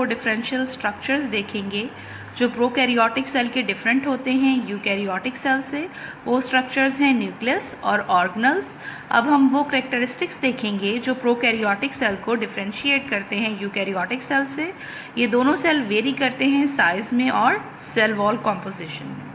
वो differential structures देखेंगे जो प्रोकैरियोटिक सेल के डिफरेंट होते हैं यूकैरियोटिक सेल से। वो स्ट्रक्चर्स हैं न्यूक्लियस और ऑर्गेनल्स। अब हम वो करैक्टरिस्टिक्स देखेंगे जो प्रोकैरियोटिक सेल को डिफरेंशिएट करते हैं यूकैरियोटिक सेल से। ये दोनों सेल वेरी करते हैं साइज़ में और सेल वॉल कॉम्पोजिशन में।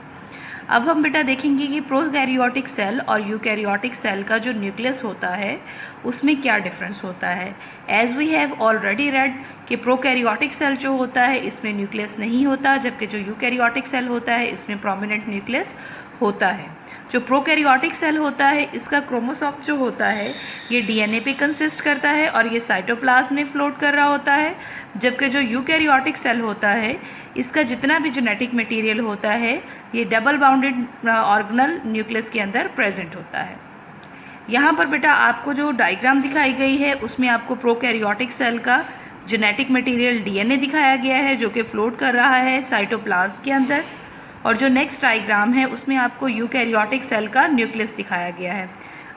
अब हम बेटा देखेंगे कि प्रोकैरियोटिक सेल और यूकैरियोटिक सेल का जो न्यूक्लियस होता है उसमें क्या डिफरेंस होता है। As we have already read कि प्रोकैरियोटिक सेल जो होता है इसमें न्यूक्लियस नहीं होता, जबकि जो यूकैरियोटिक सेल होता है इसमें प्रोमिनेंट न्यूक्लियस होता है। जो प्रोकैरियोटिक सेल होता है इसका क्रोमोसोम जो होता है ये डीएनए पे कंसिस्ट करता है और ये साइटोप्लाज्म में फ्लोट कर रहा होता है, जबकि जो यूकैरियोटिक सेल होता है इसका जितना भी जेनेटिक मटेरियल होता है ये डबल बाउंडेड ऑर्गेनल न्यूक्लियस के अंदर प्रेजेंट होता है। यहाँ पर बेटा आपको जो डायग्राम दिखाई गई है उसमें आपको प्रोकैरियोटिक सेल का जेनेटिक मटेरियल डीएनए दिखाया गया है जो कि फ्लोट कर रहा है साइटोप्लाज्म के अंदर, और जो नेक्स्ट डायग्राम है उसमें आपको यूकैरियोटिक सेल का न्यूक्लियस दिखाया गया है।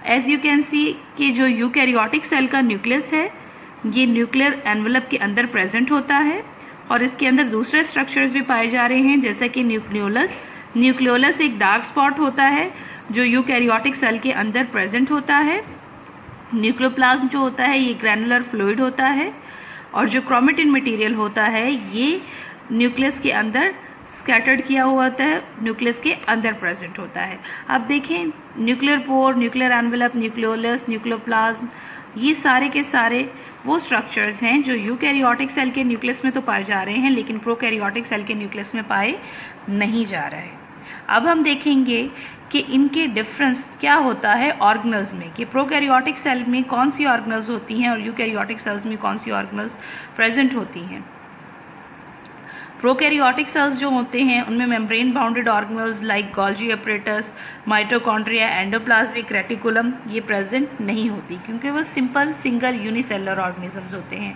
एज यू कैन सी कि जो यूकैरियोटिक सेल का न्यूक्लियस है ये न्यूक्लियर एनवेलप के अंदर प्रेजेंट होता है और इसके अंदर दूसरे स्ट्रक्चर्स भी पाए जा रहे हैं जैसे कि न्यूक्लियोलस। न्यूक्लियोलस एक डार्क स्पॉट होता है जो यूकैरियोटिक सेल के अंदर प्रेजेंट होता है। न्यूक्लियोप्लाज्म जो होता है ये ग्रैनुलर फ्लूइड होता है और जो क्रोमेटिन मटेरियल होता है ये न्यूक्लियस के अंदर स्कैटर्ड किया हुआ होता है, न्यूक्लियस के अंदर प्रेजेंट होता है। अब देखें nuclear pore, nuclear envelope, nucleolus, nucleoplasm ये सारे के सारे वो स्ट्रक्चर्स हैं जो यूकैरियोटिक सेल के न्यूक्लियस में तो पाए जा रहे हैं लेकिन प्रोकैरियोटिक सेल के न्यूक्लियस में पाए नहीं जा रहे हैं। अब हम देखेंगे कि इनके डिफरेंस क्या होता है ऑर्गेनल्स में, कि प्रोकैरियोटिक सेल में कौन सी ऑर्गेनल्स होती हैं और यूकैरियोटिक सेल्स में कौन सी ऑर्गेनल्स प्रेजेंट होती हैं। प्रोकैरियोटिक सेल्स जो होते हैं उनमें membrane bounded organelles like Golgi apparatus, mitochondria, endoplasmic reticulum ये प्रेजेंट नहीं होती क्योंकि वो सिंपल सिंगल यूनिसेलुलर ऑर्गेनिजम्स होते हैं,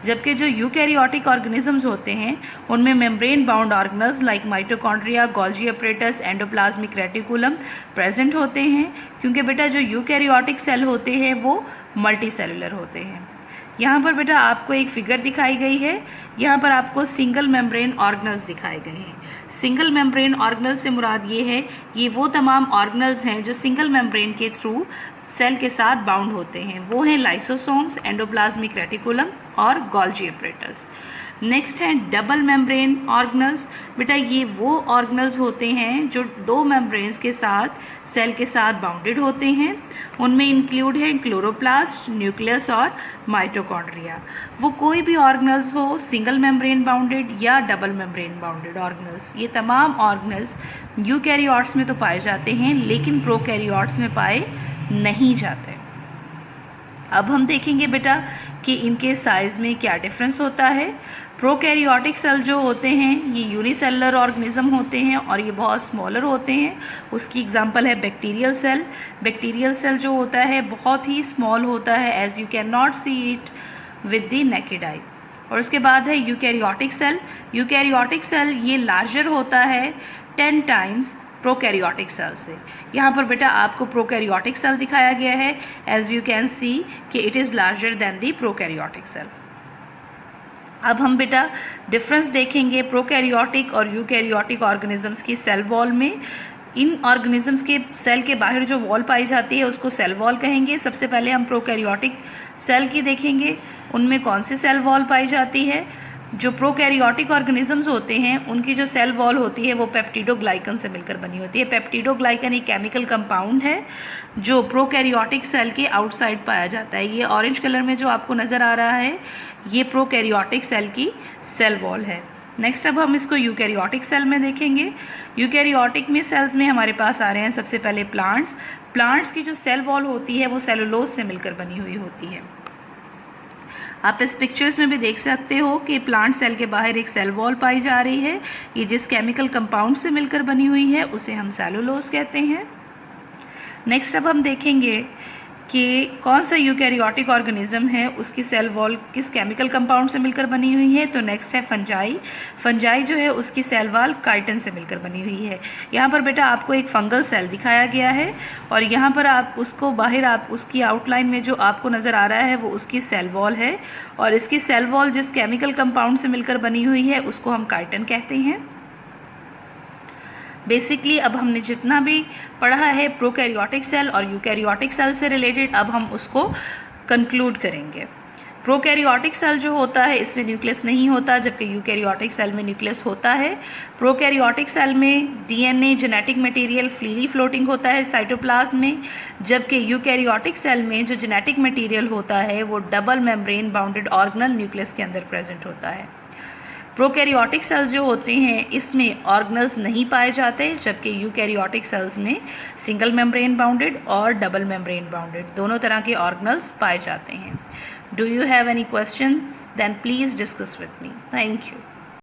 जबकि जो यूकैरियोटिक ऑर्गेनिजम्स होते हैं उनमें membrane bound organelles like mitochondria, Golgi apparatus, endoplasmic reticulum present होते हैं क्योंकि बेटा जो यूकैरियोटिक सेल होते हैं वो मल्टी सेलुलर होते हैं। यहाँ पर बेटा आपको एक फिगर दिखाई गई है, यहाँ पर आपको सिंगल मेम्ब्रेन ऑर्गेनल्स दिखाए गए हैं। सिंगल मेम्ब्रेन ऑर्गेनल से मुराद ये है ये वो तमाम ऑर्गेनल्स हैं जो सिंगल मेम्ब्रेन के थ्रू सेल के साथ बाउंड होते हैं, वो हैं लाइसोसोम्स, एंडोप्लाज्मिक रेटिकुलम और गोल्जी अपरेटस। नेक्स्ट हैं डबल मेम्ब्रेन ऑर्गेनल्स। बेटा ये वो ऑर्गेनल्स होते हैं जो दो मेम्ब्रेन्स के साथ सेल के साथ बाउंडेड होते हैं, उनमें इंक्लूड है क्लोरोप्लास्ट, न्यूक्लियस और माइटोकॉन्ड्रिया। वो कोई भी ऑर्गेनल्स हो सिंगल मेम्ब्रेन बाउंडेड या डबल मेम्ब्रेन बाउंडेड ऑर्गेनल्स, ये तमाम ऑर्गेनल्स यूकैरियोट्स में तो पाए जाते हैं लेकिन प्रोकैरियोट्स में पाए नहीं जाते। अब हम देखेंगे बेटा कि इनके साइज़ में क्या डिफरेंस होता है। प्रोकैरियोटिक सेल जो होते हैं ये यूनिसेलुलर ऑर्गेनिज्म होते हैं और ये बहुत स्मॉलर होते हैं। उसकी एग्जांपल है बैक्टीरियल सेल। बैक्टीरियल सेल जो होता है बहुत ही स्मॉल होता है, as you can not see it with the naked eye. और उसके बाद है यूकैरियोटिक सेल। यूकैरियोटिक सेल ये लार्जर होता है 10 टाइम्स प्रोकैरियोटिक सेल से। यहाँ पर बेटा आपको प्रोकैरियोटिक सेल दिखाया गया है, एज यू कैन सी कि it is larger than the prokaryotic cell. अब हम बेटा डिफरेंस देखेंगे प्रोकैरियोटिक और यूकैरियोटिक ऑर्गेनिजम्स की सेल वॉल में। इन ऑर्गेनिजम्स के सेल के बाहर जो वॉल पाई जाती है उसको सेल वॉल कहेंगे। सबसे पहले हम प्रोकैरियोटिक सेल की देखेंगे, उनमें कौन सी सेल वॉल पाई जाती है। जो प्रोकैरियोटिक ऑर्गेनिजम्स होते हैं उनकी जो सेल वॉल होती है वो पेप्टिडोग्लाइकन से मिलकर बनी होती है। पेप्टिडोग्लाइकन एक केमिकल कंपाउंड है जो प्रोकैरियोटिक सेल के आउटसाइड पाया जाता है। ये ऑरेंज कलर में जो आपको नज़र आ रहा है ये प्रोकैरियोटिक सेल की सेल वॉल है। नेक्स्ट अब हम इसको यूकैरियोटिक सेल में देखेंगे। यूकैरियोटिक में सेल्स में हमारे पास आ रहे हैं सबसे पहले प्लांट्स। प्लांट्स की जो सेल वॉल होती है वो सेलुलोज से मिलकर बनी हुई होती है। आप इस पिक्चर्स में भी देख सकते हो कि प्लांट सेल के बाहर एक सेल वॉल पाई जा रही है। ये जिस केमिकल कंपाउंड से मिलकर बनी हुई है उसे हम सेलुलोज कहते हैं। नेक्स्ट अब हम देखेंगे कि कौन सा यूकैरियोटिक ऑर्गेनिज्म है, उसकी सेल वॉल किस केमिकल कंपाउंड से मिलकर बनी हुई है। तो नेक्स्ट है फंजाई। फंजाई जो है उसकी सेल वॉल काइटिन से मिलकर बनी हुई है। यहाँ पर बेटा आपको एक फंगल सेल दिखाया गया है और यहाँ पर आप उसको बाहर आप उसकी आउटलाइन में जो आपको नज़र आ रहा है वो उसकी सेल वॉल है और इसकी सेल वॉल जिस केमिकल कंपाउंड से मिलकर बनी हुई है उसको हम काइटिन कहते हैं। बेसिकली अब हमने जितना भी पढ़ा है प्रोकैरियोटिक सेल और यूकैरियोटिक सेल से रिलेटेड, अब हम उसको कंक्लूड करेंगे। प्रोकैरियोटिक सेल जो होता है इसमें न्यूक्लियस नहीं होता, जबकि यूकैरियोटिक सेल में न्यूक्लियस होता है। प्रोकैरियोटिक सेल में DNA genetic material freely floating होता है साइटोप्लाज्म में, जबकि यूकैरियोटिक सेल में जो जेनेटिक मटेरियल होता है वो double membrane bounded organelle nucleus के अंदर प्रेजेंट होता है। प्रोकैरियोटिक सेल्स जो होते हैं इसमें ऑर्गेनल्स नहीं पाए जाते, जबकि यूकैरियोटिक सेल्स में सिंगल मेम्ब्रेन बाउंडेड और डबल मेम्ब्रेन बाउंडेड दोनों तरह के ऑर्गेनल्स पाए जाते हैं। Do you have any questions? Then please discuss with me. Thank you.